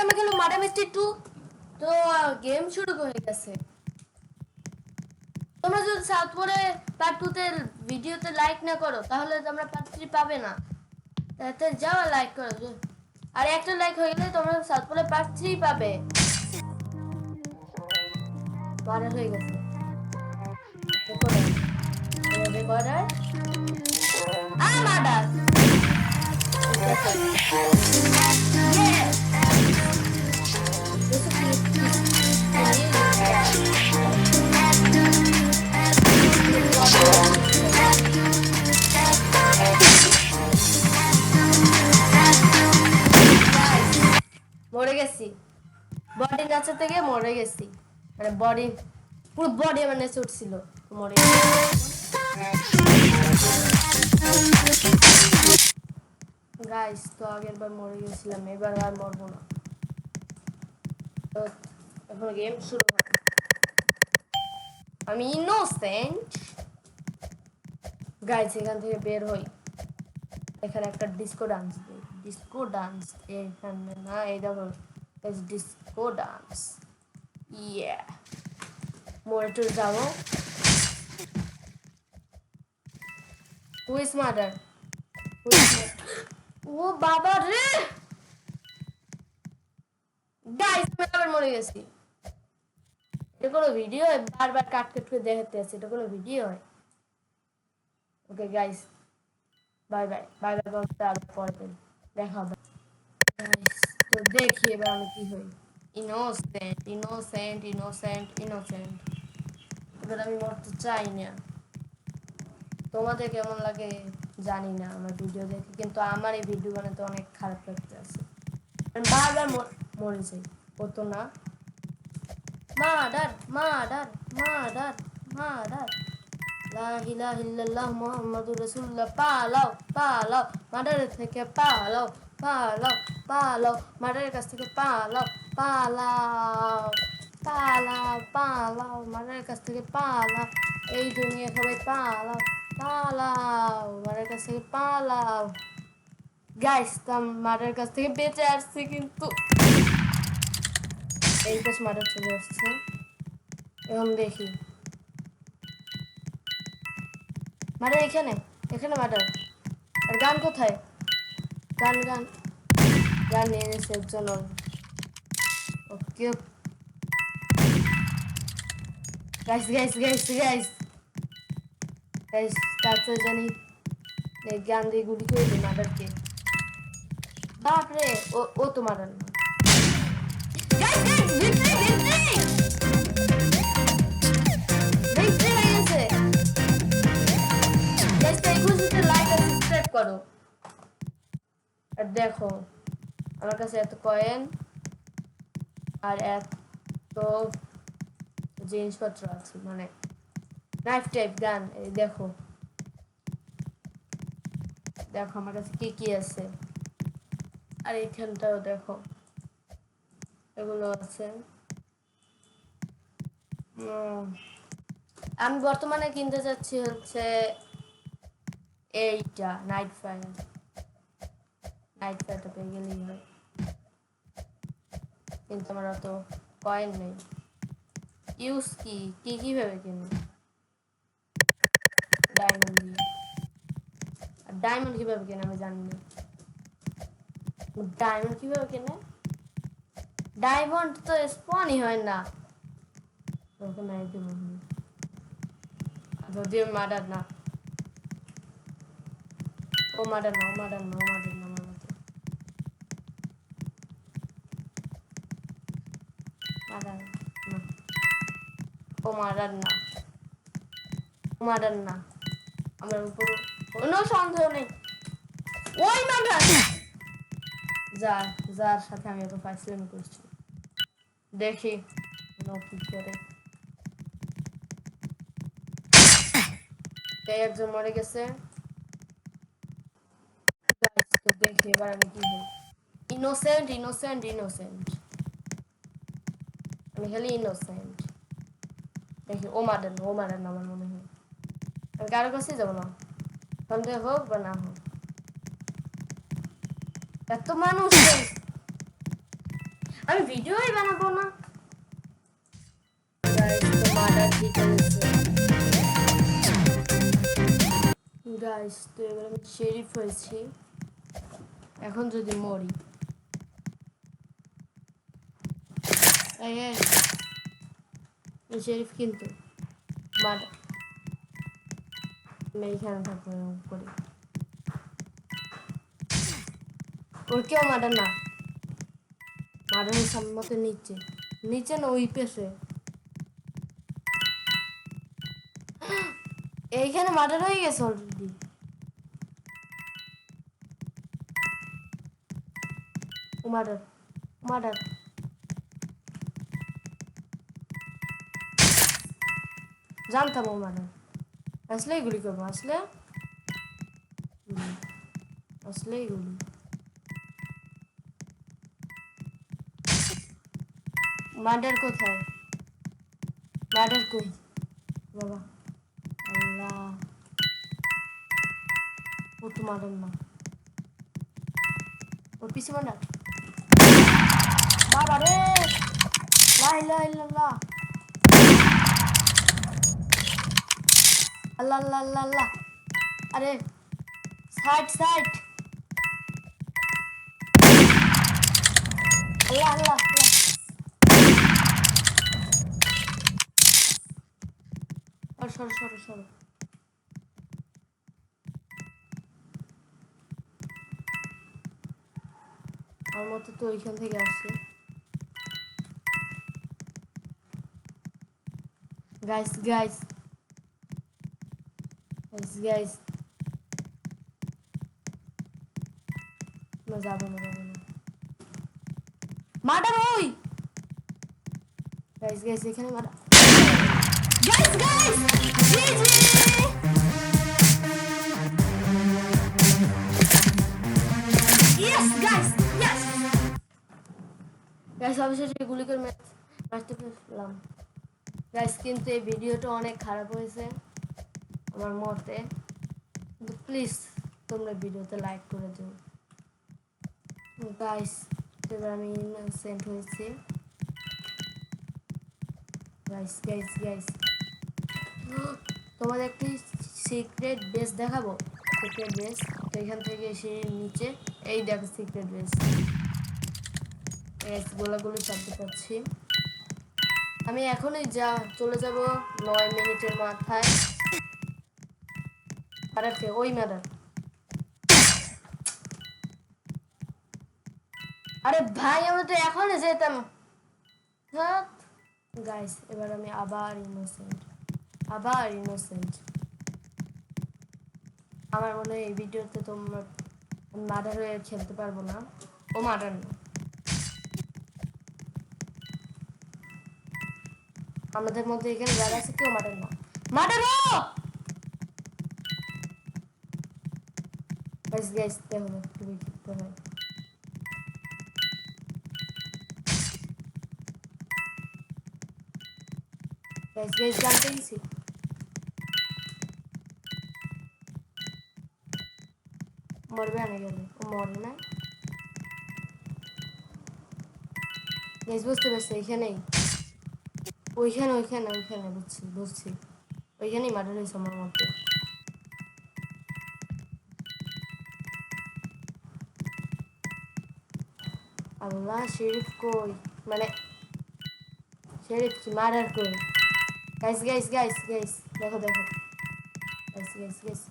আমরা খেলো murder mystery 2 তো গেম শুরু হয়ে গেছে। তোমরা যদি সাউথপোরে পার্ট 2 তে ভিডিওতে লাইক না করো তাহলে তোমরা পার্ট 3 পাবে না। তাতে যাও লাইক করো, আর একটা লাইক হয়ে গেলে তোমরা সাউথপোরে পার্ট 3 পাবে। মার্ডার হয়ে গেছে, রেকর্ডার মার্ডার মরে গেছি, বডি কাছে থেকে মরে গেছি, মানে বডি পুরো বডি মানে ছুটছিল মরে গাইস। তো আগের বার মরে গেছিলাম, এবার আর মরবো না। তো এখন গেম শুরু হবে। আমি ইনোসেন্ট গাইস, এখান থেকে বের হই। এখানে একটা ডিস্কো ডান্স, ডিস্কো ডান্স এখানে না, এই দেখো ডিস্কো ডান্স। ইয়ে মোড়ে যাবো। Who is murder? ও বাবা রে গাইস, আমি আবার মরে গেছি। এটা কোনো ভিডিও? বারবার কাট কাট করে দেখাতে আছে, এটা কোনো ভিডিও হয়? Okay guys, bye bye bye bye, বলতে আর পরে দেখা হবে গাইস। তো দেখি এবার আমি কি হই। Innocent innocent innocent innocent. এবার আমি মরতে চাই না। তোমাদের কেমন লাগে জানি না আমার ভিডিও দেখে, কিন্তু আমার এই ভিডিও বানাতে অনেক খারাপ লাগতে আছে। আমি বারবার মরে যাই, হতো না। মার্ডার মার্ডার মার্ডার মার্ডার, লা ইলাহা ইল্লাল্লাহ মুহাম্মাদুর রাসূলুল্লাহ। পালাও পালাও মার্ডারের থেকে, পালাও পালাও পালাও মার্ডারের কাছ থেকে, পালাও পালাও পালাও পালাও মার্ডারের কাছ থেকে, পালাও। এই দুনিয়া সবাই পালাও পালাও মার্ডারের কাছ থেকে, পালাও। গাইস, তো মার্ডারের কাছ থেকে বেঁচে আসছে, কিন্তু এই পাশ মার্ডার চলে আসছে। এখন দেখি মার্ডার এখানে, এখানে মার্ডার। আর গান কোথায়? গান গান গান নিয়ে নিয়েছে একজন। Okay guys guys guys guys guys, তারপরে জানি এই গান দিয়ে গুলি করে দিই মার্ডারকে। বাপরে, ও তো মার্ডার না। Guys guys, victory victory victory হয়ে গেছে গাইস। তাই খুশিতে লাইক আর সাবস্ক্রাইব করো। আর দেখো আমার কাছে এত কয়েন আর এত জিনিসপত্র আছে, মানে নাইফ টাইপ গান। এই দেখো দেখো আমার কাছে কি কি আছে। আর এইখানটাও দেখো এগুলো আছে। আমি বর্তমানে কিনতে যাচ্ছি হচ্ছে এইটা নাইট ফায়ার। নাইট ফায়ারটা পেয়ে গেলেই হয়, কিন্তু আমার অত কয়েন নেই। ইউজ কি কিভাবে কিনবো? ডায়মন্ড দিয়ে। আর ডায়মন্ড কিভাবে কেনে আমি জানি না। ডায়মন্ড কিভাবে কেনে? ডায়মন্ড তো স্পনই হয় না। যদিও মার্ডার না, ও মার্ডার না, ও মার্ডার না, ও মার্ডার না, মার্ডার না, ও মার্ডার না, ও মার্ডার না। আমার উপর কোনো সন্দেহ নেই, ওই মার্ডার। যার যার সাথে আমি এত ফাইসলামি করছি, দেখি কি করে। একজন মরে গেছে। তো দেখি এবার আমি কি হই। ইনোসেন্ট ইনোসেন্ট ইনোসেন্ট, আমি খালি ইনোসেন্ট। দেখি ও মার্ডার না, ও মার্ডার না আমার মনে হয়। আমি কারো কাছে যাবো না, সন্দেহ হোক বা না হোক। এত মানুষ আমি ভিডিওই বানাবো না গাইস তো মার্ডার ডিটেইলস গাইস তো এবার আমি শেরিফ হয়েছি এখন যদি মরি এই শেরিফ কিন্তু মার্ডার আমি এইখানে থাকবো করি ওর কেউ মার্ডার না মার্ডারের সম্মতে নিচে নিচে না ওই পেছে এইখানে মার্ডার হয়ে গেছে অলরেডি ও মার্ডার মার্ডার জানতাম ও মার্ডার আসলেই গুলি করবো আসলেই গুলি মার্ডার কোথায় মার্ডার কই বাবা আল্লাহ ও তো মার্ডার না ওর পিছে মার্ডার বাবা রে লা ইলাহা ইল্লাল্লাহ আল্লাহ আল্লাহ আল্লাহ আল্লাহ আরে সাইড সাইড আল্লাহ আল্লাহ আল্লাহ সরো সরো সরো আমার মতো তো ওইখান থেকে আসছে গাইস গাইস গাইস গাইস না যাবো না মার্ডার ওই গাইস গাইস এখানে murder guys guys yes guys yes guys অবশেষে গুলি করে মারতে পারলাম গাইস কিন্তু এই ভিডিওটা অনেক খারাপ হয়েছে আমার মতে কিন্তু প্লিজ তোমরা ভিডিওতে লাইক করে দিও গাইস এবার আমি ইনোসেন্ট হয়েছি গাইস গাইস গাইস তোমাদের একটি সিক্রেট বেস দেখাবো সিক্রেট বেস তো এখান থেকে এসে নিচে এই দেখো সিক্রেট বেস গোলাগুলি চাপতে পাচ্ছি আমি এখনই চলে যাব 9 মিনিটের মাথায় আরেকটা ওই ম্যাডাম আরে ভাই আমরা তো এখনই যেতাম গাইস এবার আমি আবার ইনোসেন্ট আমার মনে হয় এই ভিডিওতে তোমরা মার্ডার হয়ে খেলতে পারবো না ও মার্ডার না আমাদের মধ্যে এখানে যারা আছে কেউ মার্ডার না মার্ডার গাইস গাইস দেখো খুবই ক্ষিপ্ত হয় গাইস গাইস জানতে গেছি মরবে আনে গেলে ও মরবে না গাইস বুঝতে পারছি এখানেই ওইখানে বুঝছি ওইখানেই মার্ডার হয়েছে আমার মধ্যে আল্লাহ শেরিফ কই মানে শেরিফ মার্ডার কই গাইস গাইস গাইস গাইস দেখো দেখো guys guys guys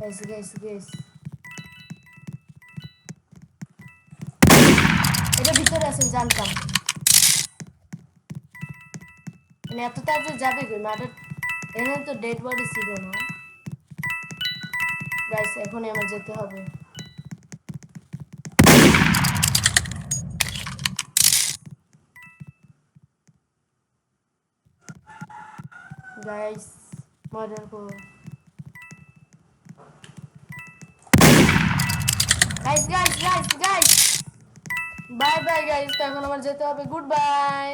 guys guys guys এটা ভিতরে আছেন জানতাম মানে এত তাড়াতাড়ি যাবে কই মার্ডার এখানে তো ডেড বডি ছিল না গাইস এখনই আমার যেতে হবে গাইস মার্ডার করো guys guys guys guys bye bye guys তো এখন আমার যেতে হবে গুড বাই